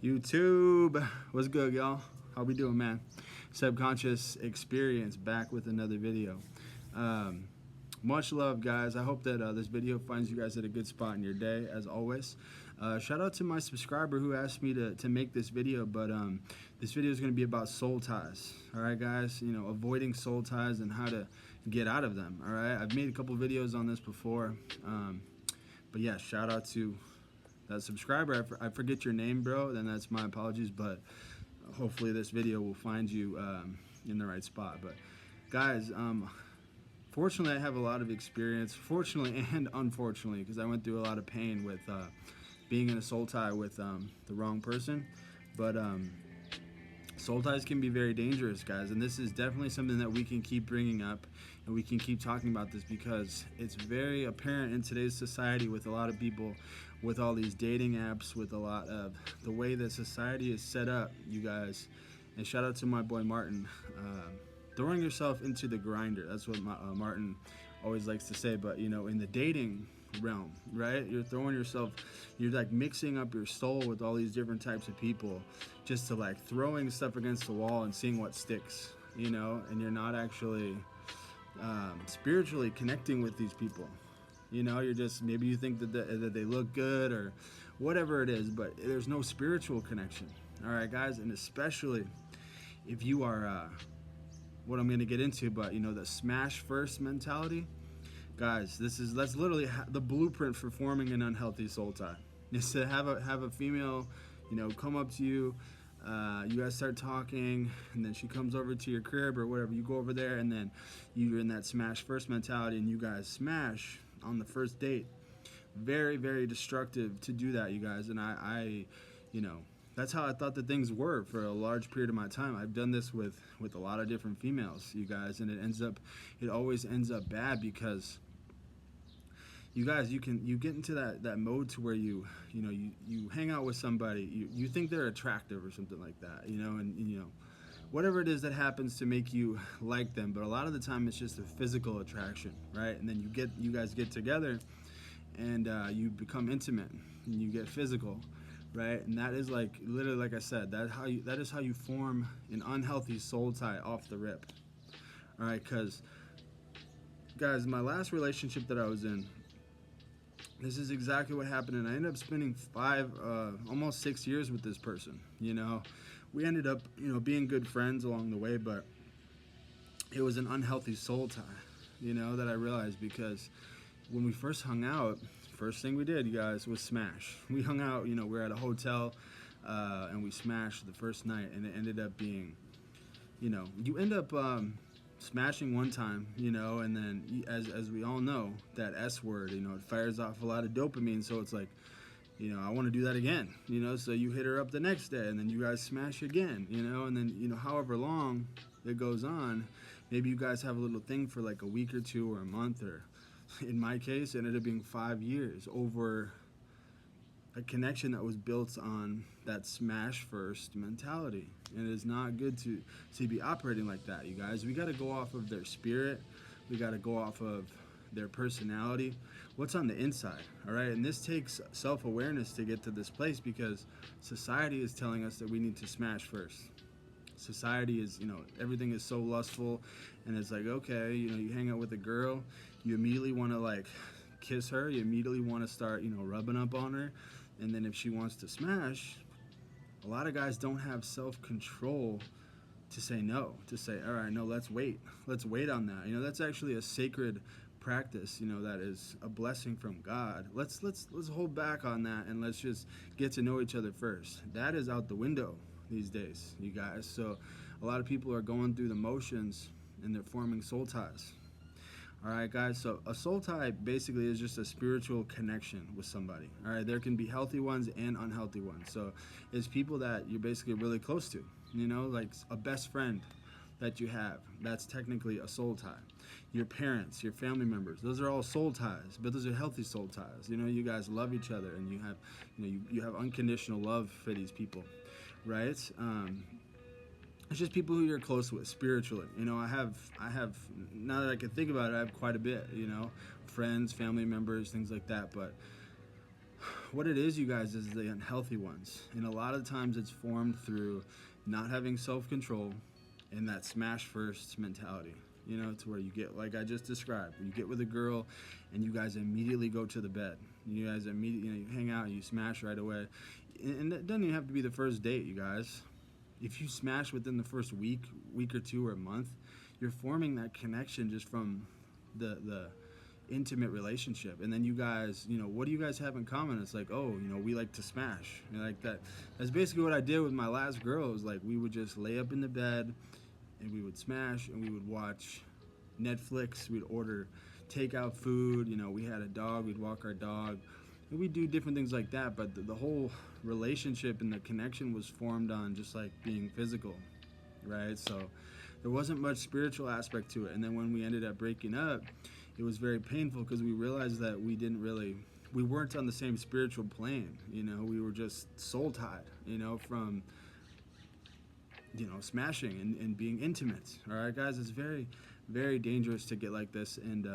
YouTube, what's good, y'all? How we doing, man? Subconscious Experience back with another video. Much love, guys. I hope that this video finds you guys at a good spot in your day, as always. Shout out to my subscriber who asked me to make this video, but this video is going to be about soul ties. All right, guys, avoiding soul ties and how to get out of them. All right, I've made a couple videos on this before, but yeah, shout out to that subscriber. I forget your name, bro, then that's my apologies, but hopefully this video will find you in the right spot. But guys, fortunately I have a lot of experience, fortunately and unfortunately, because I went through a lot of pain with being in a soul tie with the wrong person. But soul ties can be very dangerous, guys, and this is definitely something that we can keep bringing up, and we can keep talking about this because it's very apparent in today's society with a lot of people, with all these dating apps, with a lot of the way that society is set up, you guys. And shout out to my boy Martin, throwing yourself into the grinder. That's what Martin always likes to say. But in the dating realm, right, you're throwing yourself, you're like mixing up your soul with all these different types of people, just to like throwing stuff against the wall and seeing what sticks, and you're not actually spiritually connecting with these people. You're just, maybe you think that they look good or whatever it is, but there's no spiritual connection. All right, guys, and especially if you are what I'm going to get into, but the smash first mentality, guys, that's literally the blueprint for forming an unhealthy soul tie. Is to have a female, come up to you, you guys start talking, and then she comes over to your crib or whatever. You go over there, and then you're in that smash first mentality, and you guys smash on the first date. Very, very destructive to do that, you guys. And I that's how I thought that things were for a large period of my time. I've done this with a lot of different females, you guys, and it always ends up bad because you guys, you get into that mode to where you hang out with somebody, you think they're attractive or something like that, and whatever it is that happens to make you like them, but a lot of the time it's just a physical attraction, right? And then you guys get together, and you become intimate, and you get physical, right? And that is like, literally, like I said, that is how you form an unhealthy soul tie off the rip. All right, because guys, my last relationship that I was in, this is exactly what happened, and I ended up spending almost 6 years with this person. We ended up, being good friends along the way, but it was an unhealthy soul tie, that I realized, because when we first hung out, first thing we did, you guys, was smash. We hung out, we were at a hotel, and we smashed the first night, and it ended up being, you end up smashing one time, and then as we all know, that S word, it fires off a lot of dopamine, so it's like, I want to do that again, so you hit her up the next day, and then you guys smash again, and then, however long it goes on, maybe you guys have a little thing for like a week or two or a month, or in my case, it ended up being 5 years over a connection that was built on that smash first mentality. And it is not good to be operating like that, you guys. We got to go off of their spirit. We got to go off of their personality, what's on the inside, all right? And this takes self-awareness to get to this place, because society is telling us that we need to smash first. Society is, everything is so lustful, and it's like, okay, you hang out with a girl, you immediately want to like kiss her, you immediately want to start, rubbing up on her, and then if she wants to smash, a lot of guys don't have self-control to say no, to say, all right, no, let's wait on that. That's actually a sacred practice, that is a blessing from God. Let's hold back on that, and let's just get to know each other first. That is out the window these days, you guys. So a lot of people are going through the motions, and they're forming soul ties. All right, guys, so a soul tie basically is just a spiritual connection with somebody. All right, there can be healthy ones and unhealthy ones. So it's people that you're basically really close to, like a best friend that you have. That's technically a soul tie. Your parents, your family members, those are all soul ties, but those are healthy soul ties. You guys love each other, and you have unconditional love for these people, right? It's just people who you're close with spiritually. I have, now that I can think about it, I have quite a bit, friends, family members, things like that. But what it is, you guys, is the unhealthy ones. And a lot of times it's formed through not having self-control and that smash first mentality. You know, to where you get, like I just described, you get with a girl and you guys immediately go to the bed. You guys immediately, you hang out and you smash right away. And it doesn't even have to be the first date, you guys. If you smash within the first week or two or a month, you're forming that connection just from the intimate relationship. And then you guys, what do you guys have in common? It's like, oh, we like to smash. Like that. That's basically what I did with my last girl. It was like we would just lay up in the bed and we would smash and we would watch Netflix. We'd order takeout food. We had a dog. We'd walk our dog. And we'd do different things like that. But the whole relationship and the connection was formed on just like being physical, right? So there wasn't much spiritual aspect to it. And then when we ended up breaking up, it was very painful because we realized that we weren't on the same spiritual plane. We were just soul tied, from, smashing and being intimate. All right, guys, it's very, very dangerous to get like this. And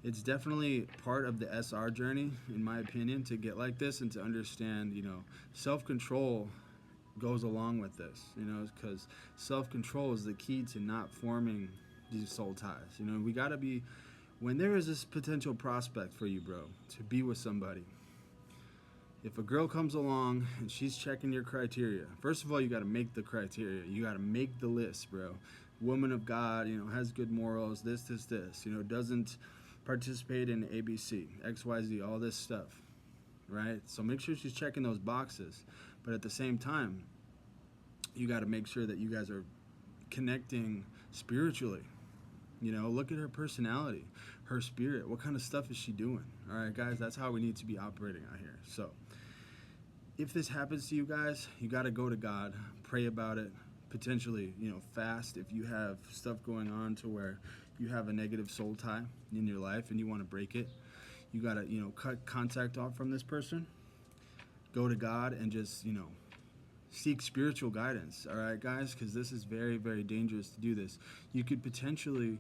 it's definitely part of the SR journey, in my opinion, to get like this and to understand, self-control goes along with this, because self-control is the key to not forming these soul ties. We gotta be, when there is this potential prospect for you, bro, to be with somebody. If a girl comes along and she's checking your criteria, first of all, you gotta make the criteria. You gotta make the list, bro. Woman of God, has good morals, this, doesn't participate in ABC, XYZ, all this stuff, right? So make sure she's checking those boxes. But at the same time, you got to make sure that you guys are connecting spiritually. Look at her personality, her spirit. What kind of stuff is she doing? All right, guys, that's how we need to be operating out here. So if this happens to you guys, you got to go to God, pray about it, potentially, fast if you have stuff going on to where you have a negative soul tie in your life and you want to break it. You got to, cut contact off from this person. Go to God and just, seek spiritual guidance, all right, guys? Because this is very, very dangerous to do this. You could potentially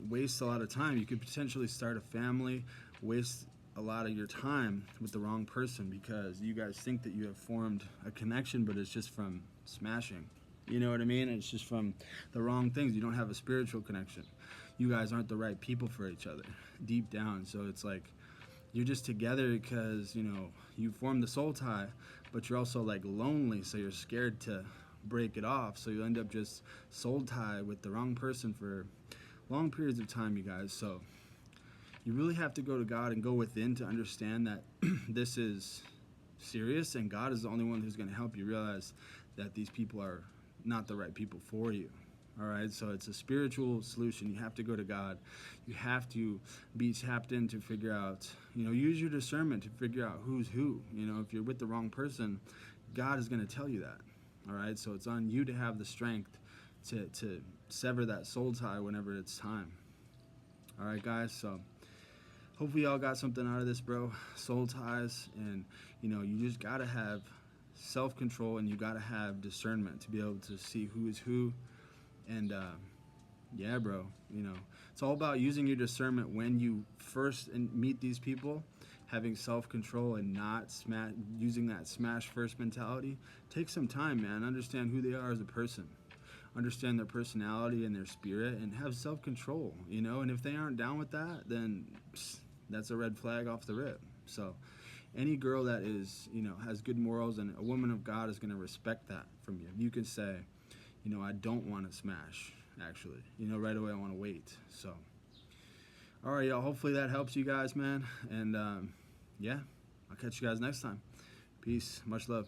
waste a lot of time. You could potentially start a family, waste a lot of your time with the wrong person because you guys think that you have formed a connection, but it's just from smashing. You know what I mean? It's just from the wrong things. You don't have a spiritual connection. You guys aren't the right people for each other deep down. So it's like you're just together because, you form the soul tie, but you're also like lonely, so you're scared to break it off. So you end up just soul tie with the wrong person for long periods of time, you guys. So you really have to go to God and go within to understand that this is serious, and God is the only one who's going to help you realize that these people are not the right people for you. All right, so it's a spiritual solution. You have to go to God. You have to be tapped in to figure out, use your discernment to figure out who's who. If you're with the wrong person, God is going to tell you that. All right, so it's on you to have the strength to sever that soul tie whenever it's time. All right, guys, so hopefully y'all got something out of this, bro. Soul ties, and, you just got to have self-control and you got to have discernment to be able to see who is who. And yeah, bro, it's all about using your discernment when you first meet these people, having self-control and not using that smash first mentality. Take some time, man. Understand who they are as a person. Understand their personality and their spirit, and have self-control, and if they aren't down with that, then that's a red flag off the rip. So any girl that is, has good morals and a woman of God is going to respect that from you. You can say, I don't want to smash, actually. Right away I want to wait. So, all right, y'all. Hopefully that helps you guys, man. And, yeah, I'll catch you guys next time. Peace. Much love.